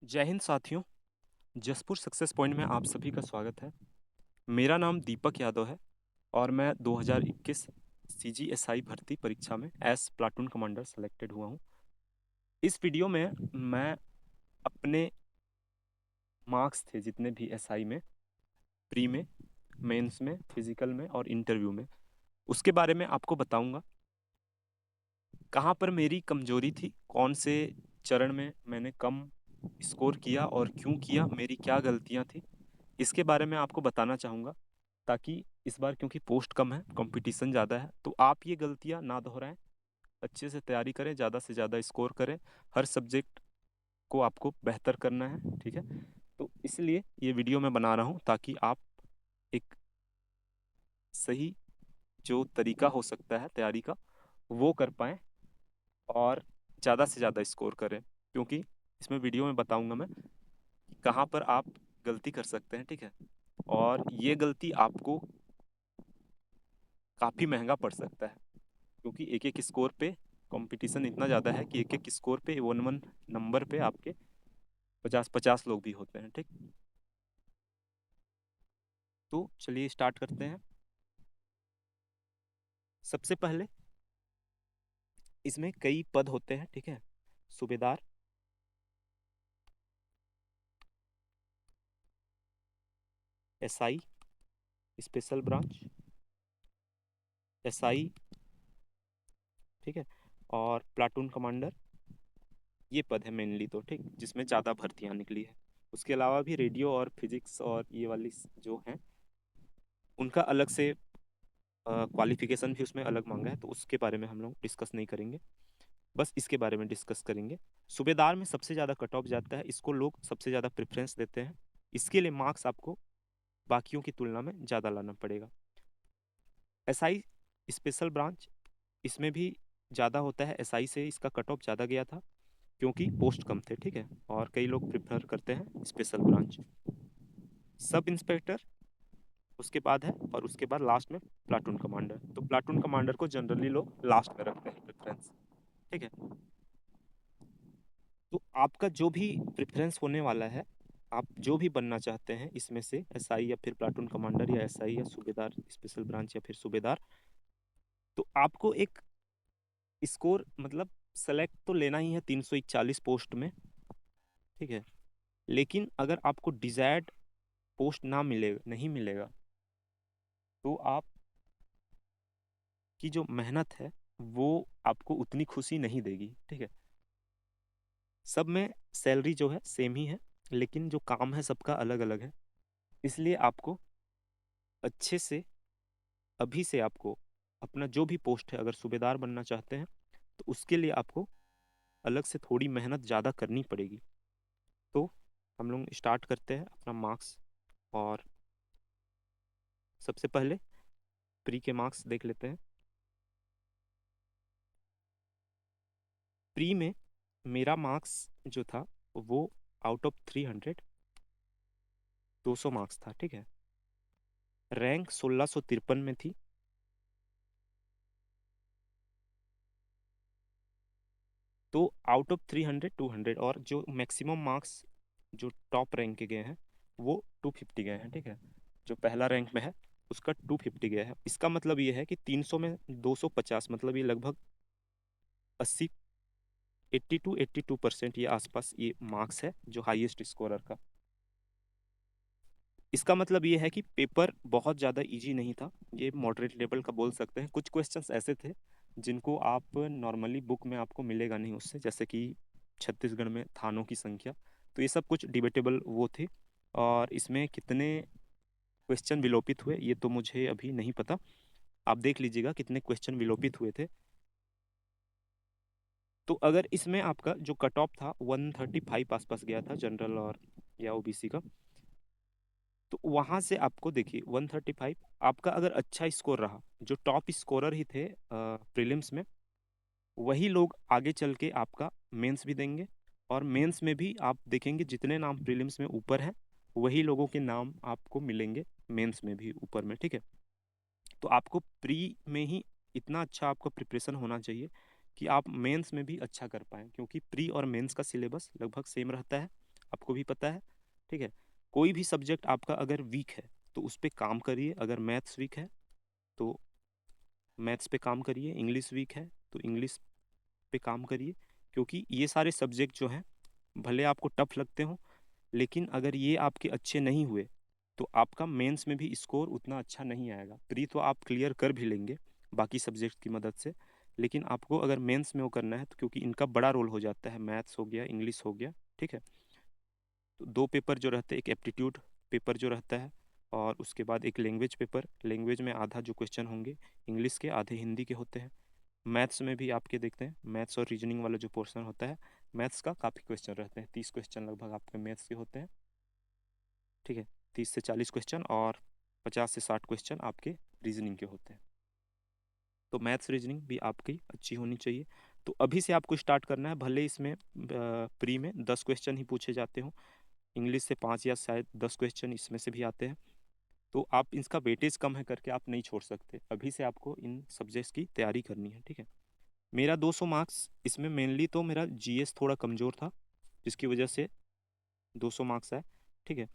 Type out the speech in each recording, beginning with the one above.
जय हिंद साथियों। Jaspur success point में आप सभी का स्वागत है। मेरा नाम दीपक यादव है और मैं 2021 सीजीएसआई भर्ती परीक्षा में एस प्लाटून कमांडर सेलेक्टेड हुआ हूँ। इस वीडियो में मैं अपने मार्क्स थे जितने भी एसआई में, प्री में, मेंस में, फिजिकल में और इंटरव्यू में, उसके बारे में आपको बताऊंगा। कहाँ पर मेरी कमजोरी थी, कौन से चरण में मैंने कम स्कोर किया और क्यों किया, मेरी क्या गलतियाँ थी, इसके बारे में आपको बताना चाहूँगा। ताकि इस बार क्योंकि पोस्ट कम है, कंपटीशन ज़्यादा है, तो आप ये गलतियाँ ना दोहराएं, अच्छे से तैयारी करें, ज़्यादा से ज़्यादा स्कोर करें। हर सब्जेक्ट को आपको बेहतर करना है, ठीक है। तो इसलिए ये वीडियो मैं बना रहा हूँ ताकि आप एक सही जो तरीका हो सकता है तैयारी का वो कर पाएँ और ज़्यादा से ज़्यादा स्कोर करें, क्योंकि इसमें वीडियो में बताऊंगा मैं कि कहाँ पर आप गलती कर सकते हैं, ठीक है। और ये गलती आपको काफ़ी महंगा पड़ सकता है, क्योंकि एक एक स्कोर पे कंपटीशन इतना ज़्यादा है कि एक एक स्कोर पे वन वन नंबर पे आपके 50-50 लोग भी होते हैं, ठीक। तो चलिए स्टार्ट करते हैं। सबसे पहले इसमें कई पद होते हैं, ठीक है। सूबेदार, एसआई, स्पेशल ब्रांच, एसआई, ठीक है, और प्लाटून कमांडर। ये पद है मेनली तो, ठीक, जिसमें ज़्यादा भर्तियाँ निकली है। उसके अलावा भी रेडियो और फिजिक्स और ये वाली जो हैं उनका अलग से क्वालिफिकेशन भी उसमें अलग मांगा है, तो उसके बारे में हम लोग डिस्कस नहीं करेंगे, बस इसके बारे में डिस्कस करेंगे। सूबेदार में सबसे ज़्यादा कट ऑफ जाता है, इसको लोग सबसे ज़्यादा प्रेफरेंस देते हैं। इसके लिए मार्क्स आपको बाकियों की तुलना में ज़्यादा लाना पड़ेगा। एसआई, स्पेशल ब्रांच, इसमें भी ज़्यादा होता है, एसआई से इसका कट ऑफ ज़्यादा गया था क्योंकि पोस्ट कम थे, ठीक है, और कई लोग प्रेफर करते हैं स्पेशल ब्रांच। सब इंस्पेक्टर उसके बाद है, और उसके बाद लास्ट में प्लाटून कमांडर। तो प्लाटून कमांडर को जनरली लोग लास्ट में रखते हैं प्रेफरेंस, ठीक है। तो आपका जो भी प्रेफरेंस होने वाला है, आप जो भी बनना चाहते हैं इसमें से, एसआई या फिर प्लाटून कमांडर या एसआई या सूबेदार स्पेशल ब्रांच या फिर सूबेदार, तो आपको एक स्कोर मतलब सेलेक्ट तो लेना ही है 341 पोस्ट में, ठीक है। लेकिन अगर आपको डिजायर्ड पोस्ट ना मिले नहीं मिलेगा तो आप की जो मेहनत है वो आपको उतनी खुशी नहीं देगी, ठीक है। सब में सैलरी जो है सेम ही है, लेकिन जो काम है सबका अलग अलग है। इसलिए आपको अच्छे से अभी से आपको अपना जो भी पोस्ट है, अगर सूबेदार बनना चाहते हैं तो उसके लिए आपको अलग से थोड़ी मेहनत ज़्यादा करनी पड़ेगी। तो हम लोग स्टार्ट करते हैं अपना मार्क्स। और सबसे पहले प्री के मार्क्स देख लेते हैं। प्री में मेरा मार्क्स जो था वो आउट ऑफ 300 200 मार्क्स था, ठीक है। रैंक 1653 में थी। तो आउट ऑफ 300 200, और जो मैक्सिमम मार्क्स जो टॉप रैंक के गए हैं वो 250 गए हैं, ठीक है। जो पहला रैंक में है उसका 250 गया है। इसका मतलब ये है कि 300 में 250, मतलब ये लगभग 80 82% ये आसपास ये मार्क्स है जो हाईएस्ट स्कोरर का। इसका मतलब ये है कि पेपर बहुत ज़्यादा इजी नहीं था, ये मॉडरेट लेवल का बोल सकते हैं। कुछ क्वेश्चंस ऐसे थे जिनको आप नॉर्मली बुक में आपको मिलेगा नहीं उससे, जैसे कि छत्तीसगढ़ में थानों की संख्या, तो ये सब कुछ डिबेटेबल वो थे। और इसमें कितने क्वेश्चन विलोपित हुए ये तो मुझे अभी नहीं पता, आप देख लीजिएगा कितने क्वेश्चन विलोपित हुए थे। तो अगर इसमें आपका जो कट ऑफ था 135 आसपास गया था जनरल और या ओबीसी का, तो वहां से आपको देखिए 135 आपका अगर अच्छा स्कोर रहा, जो टॉप स्कोरर ही थे प्रीलिम्स में, वही लोग आगे चल के आपका मेंस भी देंगे। और मेंस में भी आप देखेंगे जितने नाम प्रीलिम्स में ऊपर हैं वही लोगों के नाम आपको मिलेंगे मेंस में भी ऊपर में, ठीक है। तो आपको प्री में ही इतना अच्छा आपका प्रिपरेशन होना चाहिए कि आप मेंस में भी अच्छा कर पाएँ, क्योंकि प्री और मेंस का सिलेबस लगभग सेम रहता है। आपको भी पता है, ठीक है। कोई भी सब्जेक्ट आपका अगर वीक है तो उस पर काम करिए। अगर मैथ्स वीक है तो मैथ्स पे काम करिए, इंग्लिश वीक है तो इंग्लिश पे काम करिए, क्योंकि ये सारे सब्जेक्ट जो हैं भले आपको टफ लगते हो, लेकिन अगर ये आपके अच्छे नहीं हुए तो आपका मेंस में भी स्कोर उतना अच्छा नहीं आएगा। प्री तो आप क्लियर कर भी लेंगे बाकी सब्जेक्ट की मदद से, लेकिन आपको अगर मेंस में वो करना है तो क्योंकि इनका बड़ा रोल हो जाता है, मैथ्स हो गया, इंग्लिश हो गया, ठीक है। तो दो पेपर जो रहते हैं, एक एप्टीट्यूड पेपर जो रहता है और उसके बाद एक लैंग्वेज पेपर। लैंग्वेज में आधा जो क्वेश्चन होंगे इंग्लिश के, आधे हिंदी के होते हैं। मैथ्स में भी आपके देखते हैं, मैथ्स और रीजनिंग वाला जो पोर्शन होता है, मैथ्स का काफ़ी क्वेश्चन रहते हैं, 30 क्वेश्चन लगभग आपके मैथ्स के होते हैं, ठीक है। 30 से 40 क्वेश्चन और 50 से 60 क्वेश्चन आपके रीजनिंग के होते हैं। तो मैथ्स रीजनिंग भी आपकी अच्छी होनी चाहिए। तो अभी से आपको स्टार्ट करना है, भले इसमें प्री में 10 क्वेश्चन ही पूछे जाते हो, इंग्लिश से 5 या शायद 10 क्वेश्चन इसमें से भी आते हैं, तो आप इसका वेटेज कम है करके आप नहीं छोड़ सकते। अभी से आपको इन सब्जेक्ट्स की तैयारी करनी है, ठीक है। मेरा 200 मार्क्स इसमें मेनली तो मेरा जीएस थोड़ा कमज़ोर था, जिसकी वजह से 200 मार्क्स है, ठीक है।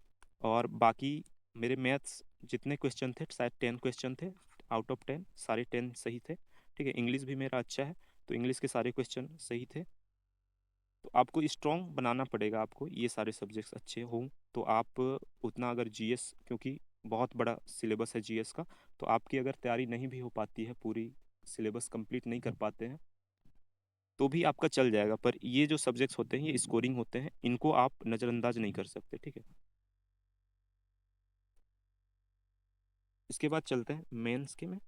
और बाकी मेरे मैथ्स जितने क्वेश्चन थे शायद 10 क्वेश्चन थे, आउट ऑफ 10 सारे 10 सही थे, ठीक है। इंग्लिश भी मेरा अच्छा है तो इंग्लिश के सारे क्वेश्चन सही थे। तो आपको स्ट्रॉन्ग बनाना पड़ेगा, आपको ये सारे सब्जेक्ट्स अच्छे हों तो आप उतना, अगर जीएस क्योंकि बहुत बड़ा सिलेबस है जीएस का, तो आपकी अगर तैयारी नहीं भी हो पाती है, पूरी सिलेबस कंप्लीट नहीं कर पाते हैं तो भी आपका चल जाएगा। पर ये जो सब्जेक्ट्स होते हैं ये स्कोरिंग होते हैं, इनको आप नज़रअंदाज नहीं कर सकते, ठीक है। इसके बाद चलते हैं मेंस के में।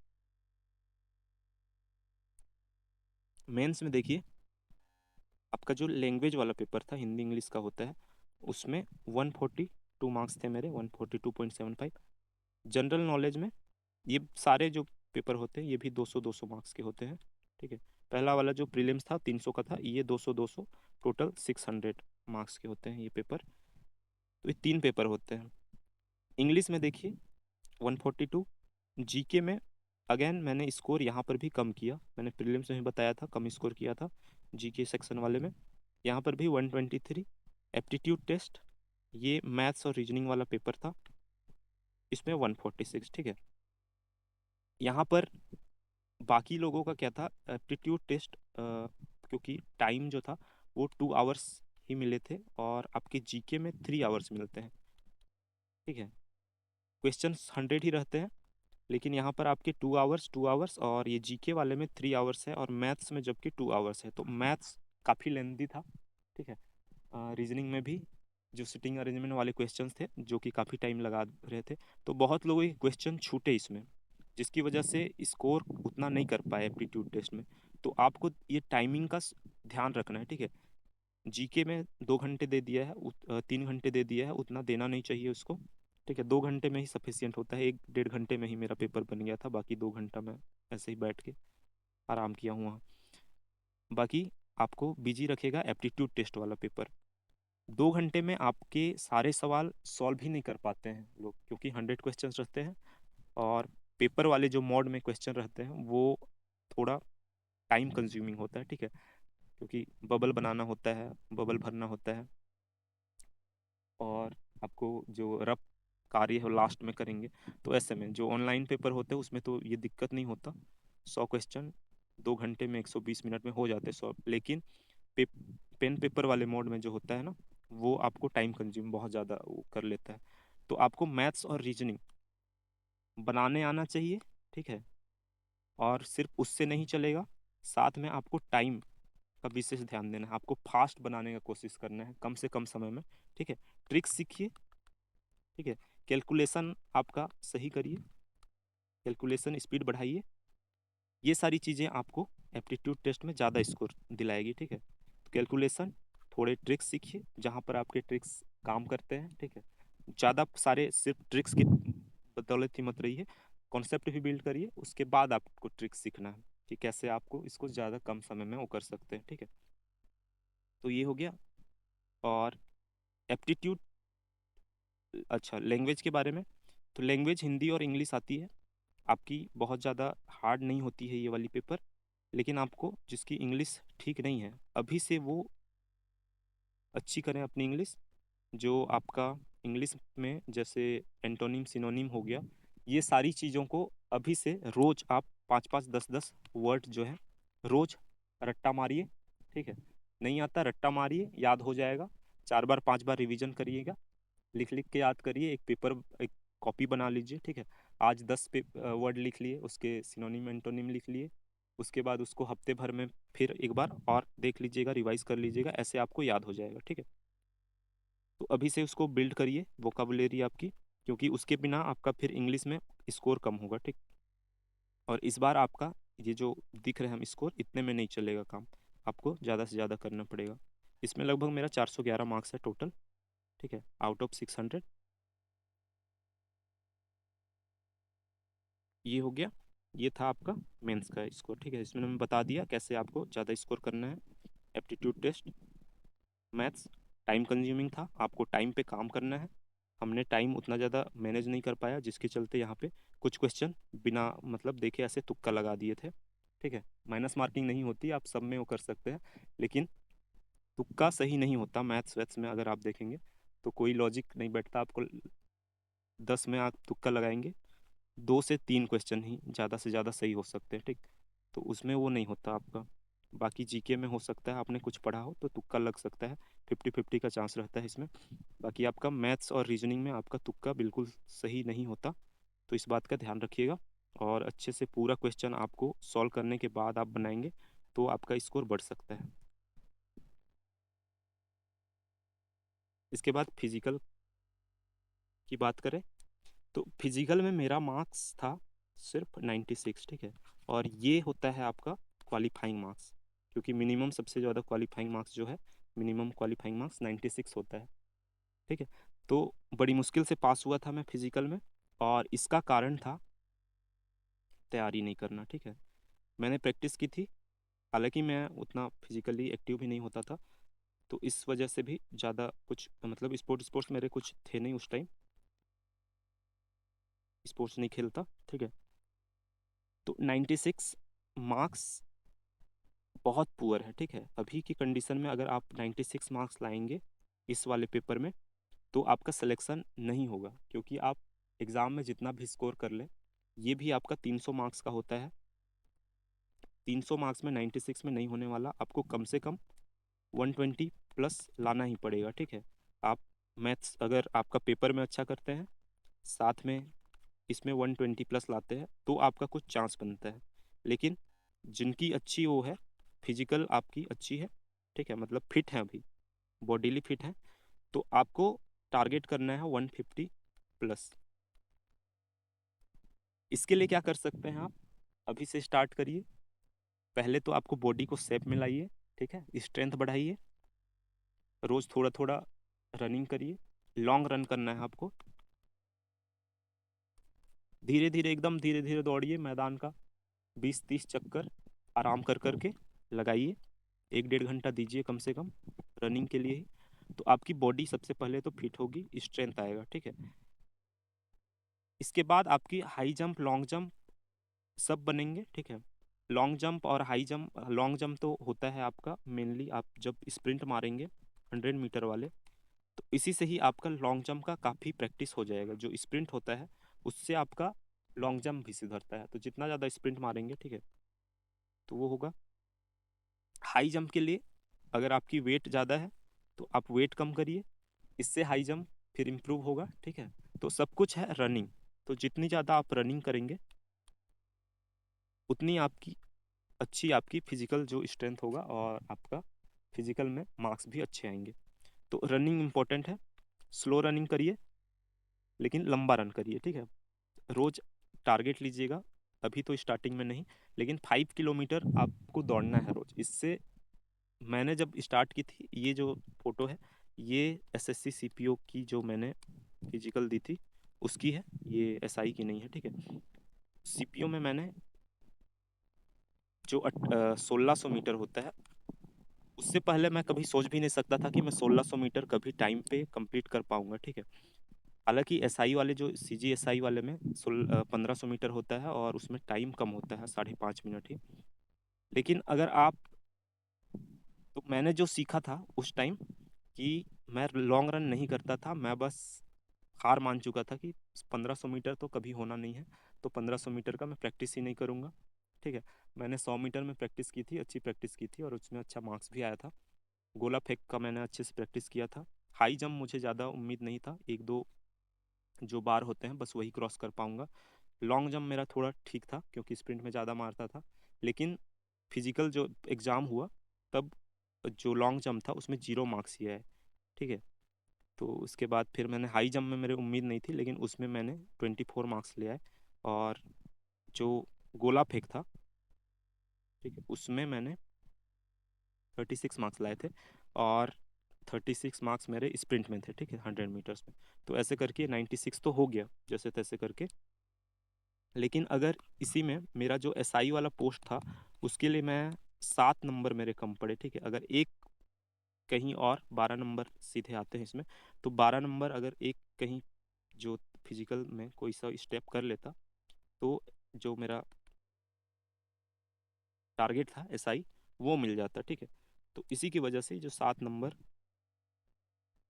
मेंस में देखिए, आपका जो लैंग्वेज वाला पेपर था, हिंदी इंग्लिश का होता है, उसमें 142 मार्क्स थे मेरे, 142.75। जनरल नॉलेज में ये सारे जो पेपर होते हैं ये भी 200 मार्क्स के होते हैं, ठीक है। पहला वाला जो प्रीलिम्स था 300 का था, ये 200 टोटल 600 मार्क्स के होते हैं ये पेपर। तो ये 3 पेपर होते हैं। इंग्लिश में देखिए 142। जीके में अगेन मैंने स्कोर यहाँ पर भी कम किया, मैंने प्रीलिम्स में भी बताया था कम स्कोर किया था जीके सेक्शन वाले में, यहाँ पर भी 123। एप्टीट्यूड टेस्ट, ये मैथ्स और रीजनिंग वाला पेपर था, इसमें 146, ठीक है। यहाँ पर बाकी लोगों का क्या था, एप्टीट्यूड टेस्ट क्योंकि टाइम जो था वो 2 आवर्स ही मिले थे और आपके जीके में 3 आवर्स मिलते हैं, ठीक है। क्वेश्चन 100 ही रहते हैं, लेकिन यहाँ पर आपके 2 आवर्स 2 आवर्स और ये जीके वाले में 3 आवर्स है, और मैथ्स में जबकि 2 आवर्स है, तो मैथ्स काफ़ी लेंदी था, ठीक है। रीजनिंग में भी जो सिटिंग अरेंजमेंट वाले क्वेश्चंस थे जो कि काफ़ी टाइम लगा रहे थे, तो बहुत लोगों के क्वेश्चन छूटे इसमें, जिसकी वजह से स्कोर उतना नहीं कर पाए एप्टीट्यूड टेस्ट में। तो आपको ये टाइमिंग का ध्यान रखना है, ठीक है। जीके में 2 घंटे दे दिया है, 3 घंटे दे दिया है, उतना देना नहीं चाहिए उसको, ठीक है। 2 घंटे में ही सफिशियंट होता है, 1 डेढ़ घंटे में ही मेरा पेपर बन गया था, बाकी 2 घंटा मैं ऐसे ही बैठ के आराम किया हूँ वहाँ। बाकी आपको बिजी रखेगा एप्टीट्यूड टेस्ट वाला पेपर। 2 घंटे में आपके सारे सवाल सॉल्व ही नहीं कर पाते हैं लोग, क्योंकि 100 क्वेश्चन रहते हैं, और पेपर वाले जो मोड में क्वेश्चन रहते हैं वो थोड़ा टाइम कंज्यूमिंग होता है, ठीक है। क्योंकि बबल बनाना होता है, बबल भरना होता है, और आपको जो रफ कार्य है लास्ट में करेंगे। तो ऐसे में जो ऑनलाइन पेपर होते हैं उसमें तो ये दिक्कत नहीं होता, 100 क्वेश्चन 2 घंटे में 120 मिनट में हो जाते हैं 100। लेकिन पे, पेन पेपर वाले मोड में जो होता है ना, वो आपको टाइम कंज्यूम बहुत ज़्यादा वो कर लेता है। तो आपको मैथ्स और रीजनिंग बनाने आना चाहिए, ठीक है। और सिर्फ उससे नहीं चलेगा, साथ में आपको टाइम का विशेष ध्यान देना है, आपको फास्ट बनाने का कोशिश करना है कम से कम समय में, ठीक है। ट्रिक्स सीखिए, ठीक है। कैलकुलेशन आपका सही करिए, कैलकुलेशन स्पीड बढ़ाइए, ये सारी चीज़ें आपको एप्टीट्यूड टेस्ट में ज़्यादा स्कोर दिलाएगी, ठीक है। तो कैलकुलेशन, थोड़े ट्रिक्स सीखिए जहाँ पर आपके ट्रिक्स काम करते हैं, ठीक है। ज़्यादा सारे सिर्फ ट्रिक्स की बदौलत ही मत रहिए, कॉन्सेप्ट भी बिल्ड करिए, उसके बाद आपको ट्रिक्स सीखना है कि कैसे आपको इसको ज़्यादा कम समय में वो कर सकते हैं, ठीक है। तो ये हो गया। और एप्टीट्यूड, अच्छा लैंग्वेज के बारे में, तो लैंग्वेज हिंदी और इंग्लिश आती है आपकी, बहुत ज़्यादा हार्ड नहीं होती है ये वाली पेपर। लेकिन आपको जिसकी इंग्लिश ठीक नहीं है अभी से वो अच्छी करें अपनी इंग्लिश, जो आपका इंग्लिश में जैसे एंटोनिम सिनोनिम हो गया, ये सारी चीज़ों को अभी से रोज आप 5-5 10-10 वर्ड जो है रोज रट्टा मारिए। ठीक है, नहीं आता रट्टा मारिए, याद हो जाएगा। 4 बार 5 बार रिवीजन करिएगा, लिख लिख के याद करिए। एक कॉपी बना लीजिए। ठीक है, आज 10 वर्ड लिख लिए, उसके सिनोनिम एंटोनिम लिख लिए। उसके बाद उसको हफ्ते भर में फिर एक बार और देख लीजिएगा, रिवाइज कर लीजिएगा, ऐसे आपको याद हो जाएगा। ठीक है, तो अभी से उसको बिल्ड करिए वोकाबुलरी आपकी, क्योंकि उसके बिना आपका फिर इंग्लिश में स्कोर कम होगा। ठीक, और इस बार आपका ये जो दिख रहे हैं हम स्कोर, इतने में नहीं चलेगा काम, आपको ज़्यादा से ज़्यादा करना पड़ेगा। इसमें लगभग मेरा 411 मार्क्स है टोटल। ठीक है, आउट ऑफ 600 ये हो गया। ये था आपका मेंस का स्कोर। ठीक है, इसमें मैंने बता दिया कैसे आपको ज़्यादा स्कोर करना है। Aptitude test maths time consuming था, आपको टाइम पे काम करना है। हमने टाइम उतना ज़्यादा मैनेज नहीं कर पाया, जिसके चलते यहाँ पे कुछ क्वेश्चन बिना मतलब देखे ऐसे तुक्का लगा दिए थे। ठीक है, माइनस मार्किंग नहीं होती, आप सब में वो कर सकते हैं, लेकिन तुक्का सही नहीं होता मैथ्स वैथ्स में। अगर आप देखेंगे तो कोई लॉजिक नहीं बैठता, आपको 10 में आप तुक्का लगाएंगे, 2 से 3 क्वेश्चन ही ज़्यादा से ज़्यादा सही हो सकते हैं। ठीक, तो उसमें वो नहीं होता आपका। बाकी जीके में हो सकता है आपने कुछ पढ़ा हो तो तुक्का लग सकता है, 50-50 का चांस रहता है इसमें। बाकी आपका मैथ्स और रीजनिंग में आपका तुक्का बिल्कुल सही नहीं होता, तो इस बात का ध्यान रखिएगा। और अच्छे से पूरा क्वेश्चन आपको सॉल्व करने के बाद आप बनाएंगे तो आपका स्कोर बढ़ सकता है। इसके बाद फिजिकल की बात करें तो फिजिकल में मेरा मार्क्स था सिर्फ 96। ठीक है, और ये होता है आपका क्वालिफाइंग मार्क्स, क्योंकि मिनिमम सबसे ज़्यादा क्वालिफाइंग मार्क्स जो है, मिनिमम क्वालिफाइंग मार्क्स 96 होता है। ठीक है, तो बड़ी मुश्किल से पास हुआ था मैं फिजिकल में, और इसका कारण था तैयारी नहीं करना। ठीक है, मैंने प्रैक्टिस की थी, हालांकि मैं उतना फिजिकली एक्टिव भी नहीं होता था, तो इस वजह से भी ज़्यादा कुछ मतलब स्पोर्ट्स मेरे कुछ थे नहीं उस टाइम, स्पोर्ट्स नहीं खेलता। ठीक है, तो 96 मार्क्स बहुत पुअर है। ठीक है, अभी की कंडीशन में अगर आप 96 मार्क्स लाएंगे इस वाले पेपर में तो आपका सिलेक्शन नहीं होगा, क्योंकि आप एग्ज़ाम में जितना भी स्कोर कर लें, ये भी आपका 300 मार्क्स का होता है। 300 मार्क्स में 96 में नहीं होने वाला, आपको कम से कम 120 प्लस लाना ही पड़ेगा। ठीक है, आप मैथ्स अगर आपका पेपर में अच्छा करते हैं, साथ में इसमें 120 प्लस लाते हैं, तो आपका कुछ चांस बनता है। लेकिन जिनकी अच्छी वो है, फिजिकल आपकी अच्छी है, ठीक है, मतलब फिट है, अभी बॉडीली फिट है, तो आपको टारगेट करना है 150 प्लस। इसके लिए क्या कर सकते हैं आप, अभी से स्टार्ट करिए। पहले तो आपको बॉडी को शेप में लाइए। ठीक है, स्ट्रेंथ बढ़ाइए, रोज थोड़ा थोड़ा रनिंग करिए, लॉन्ग रन करना है आपको। धीरे धीरे एकदम धीरे धीरे दौड़िए मैदान का, 20-30 चक्कर आराम कर करके लगाइए। 1-1.5 घंटा दीजिए कम से कम रनिंग के लिए ही, तो आपकी बॉडी सबसे पहले तो फिट होगी, स्ट्रेंथ आएगा। ठीक है, इसके बाद आपकी हाई जंप लॉन्ग जंप सब बनेंगे। ठीक है, लॉन्ग जंप और हाई जंप, लॉन्ग जंप तो होता है आपका मेनली आप जब स्प्रिंट मारेंगे 100 मीटर वाले, तो इसी से ही आपका लॉन्ग जंप का काफ़ी प्रैक्टिस हो जाएगा। जो स्प्रिंट होता है उससे आपका लॉन्ग जंप भी सुधरता है, तो जितना ज़्यादा स्प्रिंट मारेंगे, ठीक है, तो वो होगा। हाई जंप के लिए अगर आपकी वेट ज़्यादा है तो आप वेट कम करिए, इससे हाई जंप फिर इम्प्रूव होगा। ठीक है, तो सब कुछ है रनिंग, तो जितनी ज़्यादा आप रनिंग करेंगे उतनी आपकी अच्छी आपकी फिजिकल जो स्ट्रेंथ होगा, और आपका फिजिकल में मार्क्स भी अच्छे आएंगे। तो रनिंग इंपॉर्टेंट है, स्लो रनिंग करिए लेकिन लंबा रन करिए। ठीक है, रोज टारगेट लीजिएगा, अभी तो स्टार्टिंग में नहीं, लेकिन 5 किलोमीटर आपको दौड़ना है रोज। इससे मैंने जब स्टार्ट की थी, ये जो फोटो है ये एसएससी सीपीओ की जो मैंने फिजिकल दी थी उसकी है, ये एसआई की नहीं है। ठीक है, सीपीओ में मैंने जो 1600 मीटर होता है, उससे पहले मैं कभी सोच भी नहीं सकता था कि मैं 1600 मीटर कभी टाइम पे कंप्लीट कर पाऊंगा। ठीक है, हालांकि एसआई वाले जो सीजी एसआई वाले में 1500 मीटर होता है और उसमें टाइम कम होता है, 5.5 मिनट ही। लेकिन अगर आप, तो मैंने जो सीखा था उस टाइम कि मैं लॉन्ग रन नहीं करता था, मैं बस हार मान चुका था कि 1500 मीटर तो कभी होना नहीं है, तो 1500 मीटर का मैं प्रैक्टिस ही नहीं करूँगा। ठीक है। मैंने 100 मीटर में प्रैक्टिस की थी, अच्छी प्रैक्टिस की थी और उसमें अच्छा मार्क्स भी आया था। गोला फेंक का मैंने अच्छे से प्रैक्टिस किया था। हाई जंप मुझे ज़्यादा उम्मीद नहीं था, एक दो जो बार होते हैं बस वही क्रॉस कर पाऊंगा। लॉन्ग जंप मेरा थोड़ा ठीक था क्योंकि स्प्रिंट में ज़्यादा मारता था। लेकिन फिजिकल जो एग्ज़ाम हुआ तब जो लॉन्ग जंप था उसमें 0 मार्क्स ही आए। ठीक है। तो उसके बाद फिर मैंने हाई जंप में मेरे उम्मीद नहीं थी, लेकिन उसमें मैंने 24 मार्क्स ले आए। और जो गोला फेंक था, ठीक है, उसमें मैंने 36 मार्क्स लाए थे। और 36 मार्क्स मेरे स्प्रिंट में थे, ठीक है, 100 मीटर्स में। तो ऐसे करके 96 तो हो गया जैसे तैसे करके। लेकिन अगर इसी में मेरा जो एसआई वाला पोस्ट था उसके लिए मैं 7 नंबर मेरे कम पड़े। ठीक है। अगर एक कहीं और 12 नंबर सीधे आते हैं इसमें, तो 12 नंबर अगर एक कहीं जो फिजिकल में कोई सा स्टेप कर लेता तो जो मेरा टारगेट था एसआई वो मिल जाता। ठीक है। तो इसी की वजह से जो 7 नंबर,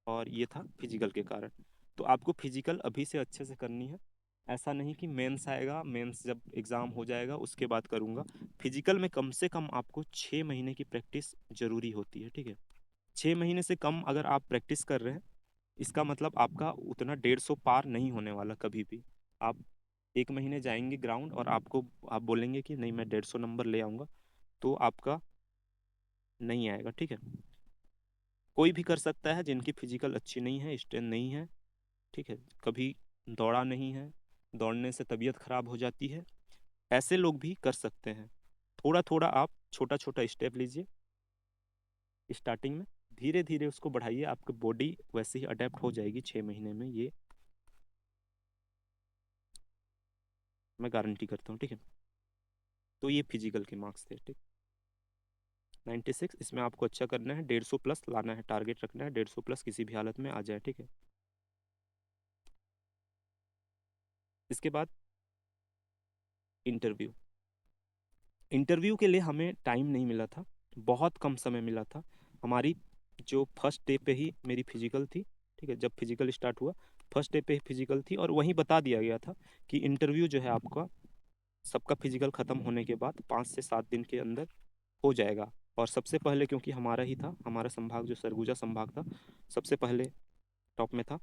और ये था फिजिकल के कारण। तो आपको फिजिकल अभी से अच्छे से करनी है। ऐसा नहीं कि मेंस आएगा, मेंस जब एग्ज़ाम हो जाएगा उसके बाद करूँगा। फिजिकल में कम से कम आपको 6 महीने की प्रैक्टिस ज़रूरी होती है। ठीक है। 6 महीने से कम अगर आप प्रैक्टिस कर रहे हैं, इसका मतलब आपका उतना 150 पार नहीं होने वाला कभी भी। आप 1 महीने जाएंगे ग्राउंड और आपको आप बोलेंगे कि नहीं मैं 150 नंबर ले आऊँगा, तो आपका नहीं आएगा। ठीक है। कोई भी कर सकता है जिनकी फिजिकल अच्छी नहीं है, स्ट्रेंथ नहीं है। ठीक है। कभी दौड़ा नहीं है, दौड़ने से तबीयत खराब हो जाती है, ऐसे लोग भी कर सकते हैं। थोड़ा थोड़ा आप छोटा छोटा स्टेप लीजिए स्टार्टिंग में, धीरे धीरे उसको बढ़ाइए, आपकी बॉडी वैसे ही अडेप्ट हो जाएगी 6 महीने में, ये मैं गारंटी करता हूँ। ठीक है। तो ये फिजिकल के मार्क्स थे। ठीक। 96, इसमें आपको अच्छा करना है, 150 प्लस लाना है, टारगेट रखना है 150 प्लस किसी भी हालत में आ जाए। ठीक है। इसके बाद इंटरव्यू। इंटरव्यू के लिए हमें टाइम नहीं मिला था, बहुत कम समय मिला था। हमारी जो फर्स्ट डे पे ही मेरी फिजिकल थी। ठीक है। जब फिजिकल स्टार्ट हुआ फर्स्ट डे पे ही फिजिकल थी, और वहीं बता दिया गया था कि इंटरव्यू जो है आपका सबका फिजिकल ख़त्म होने के बाद 5 से 7 दिन के अंदर हो जाएगा। और सबसे पहले क्योंकि हमारा ही था, हमारा संभाग जो सरगुजा संभाग था सबसे पहले टॉप में था,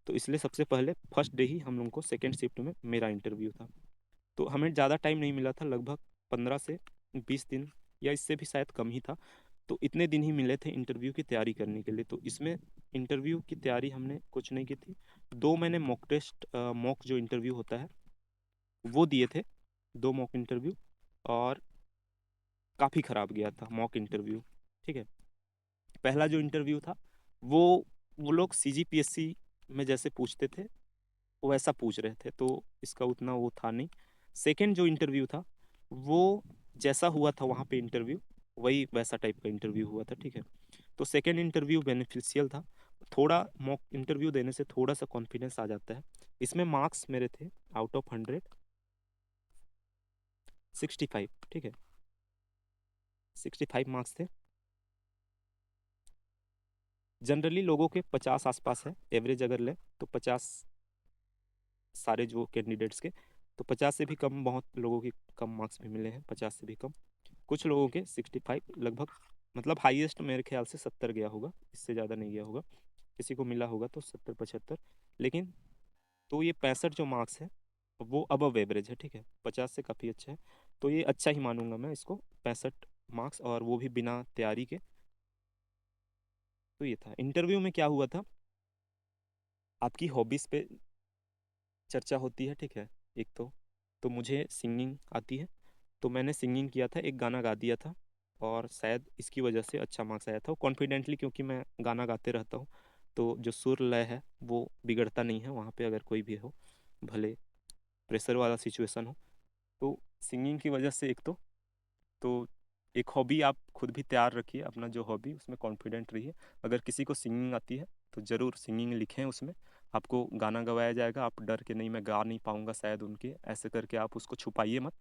तो इसलिए सबसे पहले फर्स्ट डे ही हम लोग को सेकेंड शिफ्ट में मेरा इंटरव्यू था। तो हमें ज़्यादा टाइम नहीं मिला था, लगभग 15 से 20 दिन या इससे भी शायद कम ही था। तो इतने दिन ही मिले थे इंटरव्यू की तैयारी करने के लिए। तो इसमें इंटरव्यू की तैयारी हमने कुछ नहीं की थी। दो मैंने मॉक टेस्ट, मॉक जो इंटरव्यू होता है वो दिए थे, दो मॉक इंटरव्यू, और काफ़ी ख़राब गया था मॉक इंटरव्यू। ठीक है। पहला जो इंटरव्यू था वो वो लोग सीजीपीएससी में जैसे पूछते थे वैसा पूछ रहे थे, तो इसका उतना वो था नहीं। सेकंड जो इंटरव्यू था वो जैसा हुआ था वहाँ पे इंटरव्यू, वही वैसा टाइप का इंटरव्यू हुआ था। ठीक है। तो सेकंड इंटरव्यू बेनिफिशियल था। थोड़ा मॉक इंटरव्यू देने से थोड़ा सा कॉन्फिडेंस आ जाता है। इसमें मार्क्स मेरे थे आउट ऑफ 100 65। ठीक है। 65 मार्क्स थे। जनरली लोगों के 50 आसपास है एवरेज, अगर ले तो 50 सारे जो कैंडिडेट्स के, तो 50 से भी कम, बहुत लोगों के कम मार्क्स भी मिले हैं 50 से भी कम। कुछ लोगों के 65 लगभग, मतलब हाईएस्ट मेरे ख्याल से 70 गया होगा, इससे ज़्यादा नहीं गया होगा। किसी को मिला होगा तो 70 75। लेकिन तो ये 65 जो मार्क्स है वो अबव एवरेज है। ठीक है। 50 से काफ़ी अच्छा है, तो ये अच्छा ही मानूंगा मैं इसको, 65 मार्क्स, और वो भी बिना तैयारी के। तो ये था इंटरव्यू में क्या हुआ था, आपकी हॉबीज़ पे चर्चा होती है। ठीक है। एक तो मुझे सिंगिंग आती है, तो मैंने सिंगिंग किया था, एक गाना गा दिया था, और शायद इसकी वजह से अच्छा मार्क्स आया था कॉन्फिडेंटली, क्योंकि मैं गाना गाते रहता हूँ। तो जो सुर लय है वो बिगड़ता नहीं है वहाँ पे, अगर कोई भी हो, भले प्रेशर वाला सिचुएशन हो। तो सिंगिंग की वजह से एक तो एक हॉबी आप खुद भी तैयार रखिए, अपना जो हॉबी उसमें कॉन्फिडेंट रहिए। अगर किसी को सिंगिंग आती है तो ज़रूर सिंगिंग लिखें उसमें, आपको गाना गवाया जाएगा, आप डर के नहीं मैं गा नहीं पाऊँगा शायद उनके, ऐसे करके आप उसको छुपाइए मत।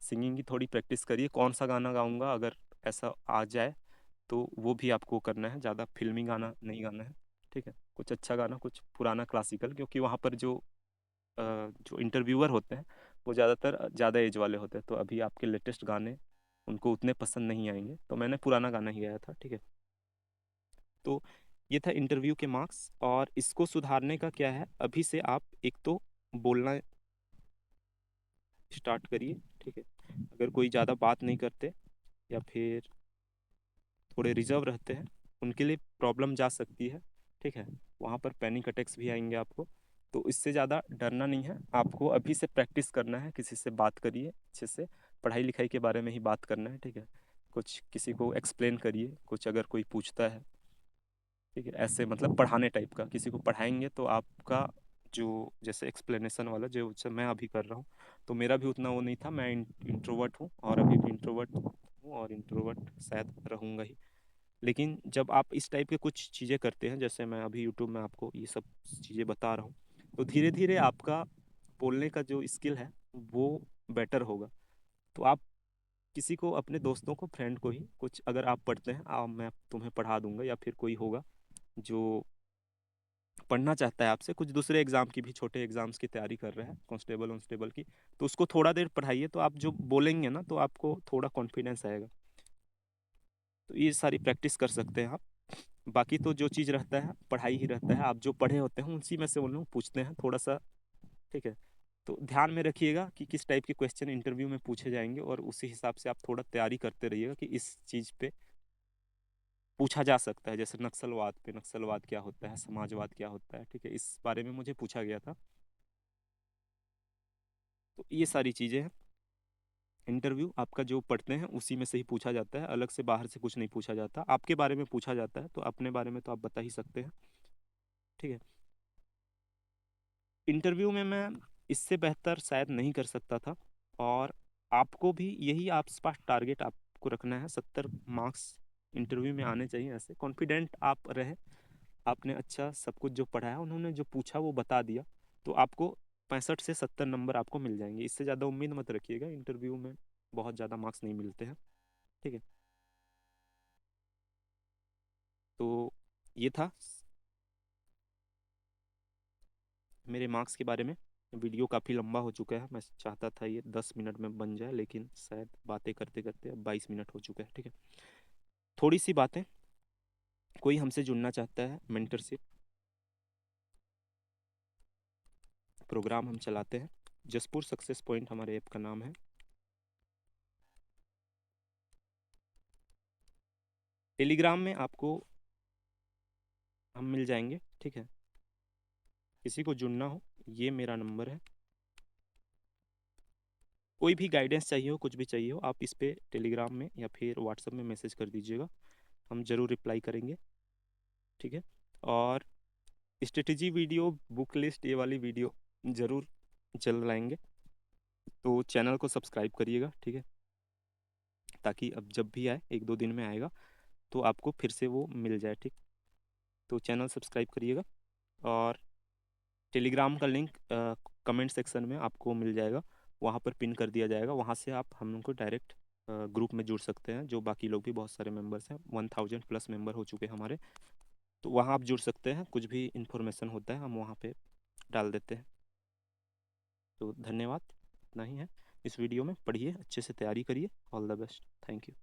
सिंगिंग की थोड़ी प्रैक्टिस करिए, कौन सा गाना गाऊंगा अगर ऐसा आ जाए तो वो भी आपको करना है, ज़्यादा फिल्मी गाना नहीं गाना है। ठीक है। ठीक है, कुछ अच्छा गाना, कुछ पुराना क्लासिकल, क्योंकि वहाँ पर जो इंटरव्यूअर होते हैं वो ज़्यादातर ज़्यादा एज वाले होते हैं, तो अभी आपके लेटेस्ट गाने उनको उतने पसंद नहीं आएंगे, तो मैंने पुराना गाना ही गाया था। ठीक है, तो ये था इंटरव्यू के मार्क्स। और इसको सुधारने का क्या है, अभी से आप एक तो बोलना स्टार्ट करिए। ठीक है, अगर कोई ज़्यादा बात नहीं करते या फिर थोड़े रिजर्व रहते हैं, उनके लिए प्रॉब्लम जा सकती है। ठीक है, वहाँ पर पैनिक अटैक्स भी आएंगे आपको, तो इससे ज़्यादा डरना नहीं है। आपको अभी से प्रैक्टिस करना है, किसी से बात करिए अच्छे से, पढ़ाई लिखाई के बारे में ही बात करना है। ठीक है, कुछ किसी को एक्सप्लेन करिए, कुछ अगर कोई पूछता है, ठीक है, ऐसे मतलब पढ़ाने टाइप का किसी को पढ़ाएंगे तो आपका जो जैसे एक्सप्लेनेशन वाला जो मैं अभी कर रहा हूँ, तो मेरा भी उतना वो नहीं था। मैं इंट्रोवर्ट हूँ और अभी भी इंट्रोवर्ट हूँ और इंट्रोवर्ट शायद रहूँगा ही। लेकिन जब आप इस टाइप के कुछ चीज़ें करते हैं, जैसे मैं अभी यूट्यूब में आपको ये सब चीज़ें बता रहा हूँ, तो धीरे धीरे आपका बोलने का जो स्किल है वो बेटर होगा। तो आप किसी को, अपने दोस्तों को, फ्रेंड को ही कुछ, अगर आप पढ़ते हैं, मैं तुम्हें पढ़ा दूंगा, या फिर कोई होगा जो पढ़ना चाहता है आपसे, कुछ दूसरे एग्जाम की भी, छोटे एग्जाम्स की तैयारी कर रहा है, कांस्टेबल वांस्टेबल की, तो उसको थोड़ा देर पढ़ाइए, तो आप जो बोलेंगे ना तो आपको थोड़ा कॉन्फिडेंस आएगा। तो ये सारी प्रैक्टिस कर सकते हैं आप। बाकी तो जो चीज़ रहता है पढ़ाई ही रहता है, आप जो पढ़े होते हैं उसी में से उन लोग पूछते हैं थोड़ा सा। ठीक है, तो ध्यान में रखिएगा कि किस टाइप के क्वेश्चन इंटरव्यू में पूछे जाएंगे, और उसी हिसाब से आप थोड़ा तैयारी करते रहिएगा कि इस चीज़ पे पूछा जा सकता है। जैसे नक्सलवाद पे, नक्सलवाद क्या होता है, समाजवाद क्या होता है, ठीक है, इस बारे में मुझे पूछा गया था। तो ये सारी चीज़ें हैं। इंटरव्यू आपका जो पढ़ते हैं उसी में से ही पूछा जाता है, अलग से बाहर से कुछ नहीं पूछा जाता। आपके बारे में पूछा जाता है तो अपने बारे में तो आप बता ही सकते हैं। ठीक है, इंटरव्यू में मैं इससे बेहतर शायद नहीं कर सकता था, और आपको भी यही आसपास टारगेट आपको रखना है। 70 मार्क्स इंटरव्यू में आने चाहिए, ऐसे कॉन्फिडेंट आप रहे। आपने अच्छा सब कुछ जो पढ़ा है, उन्होंने जो पूछा वो बता दिया, तो आपको 65 से 70 नंबर आपको मिल जाएंगे। इससे ज़्यादा उम्मीद मत रखिएगा, इंटरव्यू में बहुत ज़्यादा मार्क्स नहीं मिलते हैं। ठीक है, तो ये था मेरे मार्क्स के बारे में। वीडियो काफ़ी लंबा हो चुका है, मैं चाहता था ये 10 मिनट में बन जाए, लेकिन शायद बातें करते करते अब 22 मिनट हो चुका है। ठीक है, थोड़ी सी बातें, कोई हमसे जुड़ना चाहता है, मेंटरशिप प्रोग्राम हम चलाते हैं। जसपुर सक्सेस पॉइंट हमारे ऐप का नाम है। टेलीग्राम में आपको हम मिल जाएंगे। ठीक है, किसी को जुड़ना हो, ये मेरा नंबर है। कोई भी गाइडेंस चाहिए हो, कुछ भी चाहिए हो, आप इस पे टेलीग्राम में या फिर व्हाट्सएप में मैसेज कर दीजिएगा, हम ज़रूर रिप्लाई करेंगे। ठीक है, और स्ट्रेटजी वीडियो, बुक लिस्ट, ये वाली वीडियो ज़रूर जल्द लाएंगे, तो चैनल को सब्सक्राइब करिएगा। ठीक है, ताकि अब जब भी आए, 1-2 दिन में आएगा, तो आपको फिर से वो मिल जाए। ठीक, तो चैनल सब्सक्राइब करिएगा, और टेलीग्राम का लिंक कमेंट सेक्शन में आपको मिल जाएगा, वहाँ पर पिन कर दिया जाएगा। वहाँ से आप हम लोग को डायरेक्ट ग्रुप में जुड़ सकते हैं, जो बाकी लोग भी बहुत सारे मेंबर्स हैं, 1000+ मेंबर हो चुके हैं हमारे। तो वहाँ आप जुड़ सकते हैं, कुछ भी इन्फॉर्मेशन होता है हम वहाँ पे डाल देते हैं। तो धन्यवाद, इतना ही है इस वीडियो में। पढ़िए, अच्छे से तैयारी करिए। All the best, thank you.